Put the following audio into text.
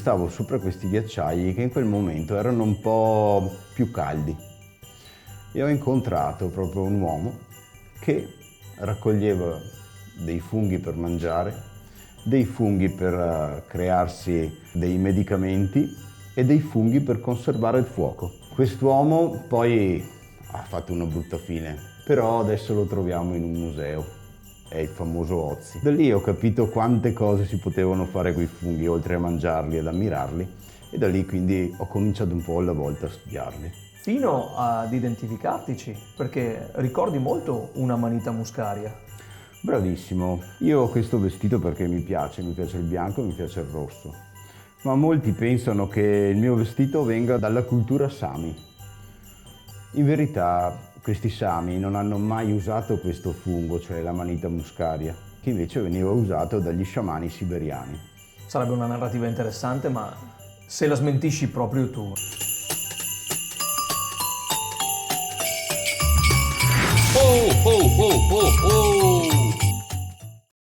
stavo sopra questi ghiacciai che in quel momento erano un po' più caldi e ho incontrato proprio un uomo che raccoglieva dei funghi per mangiare, dei funghi per crearsi dei medicamenti e dei funghi per conservare il fuoco. Quest'uomo poi ha fatto una brutta fine, però adesso lo troviamo in un museo, è il famoso Ozi. Da lì ho capito quante cose si potevano fare con i funghi, oltre a mangiarli ed ammirarli, e da lì quindi ho cominciato un po' alla volta a studiarli. Fino ad identificartici, perché ricordi molto una manita muscaria. Bravissimo, io ho questo vestito perché mi piace il bianco e mi piace il rosso, ma molti pensano che il mio vestito venga dalla cultura Sami. In verità questi Sami non hanno mai usato questo fungo, cioè la manita muscaria, che invece veniva usato dagli sciamani siberiani. Sarebbe una narrativa interessante, ma se la smentisci proprio tu. Ho, ho, ho, ho, ho!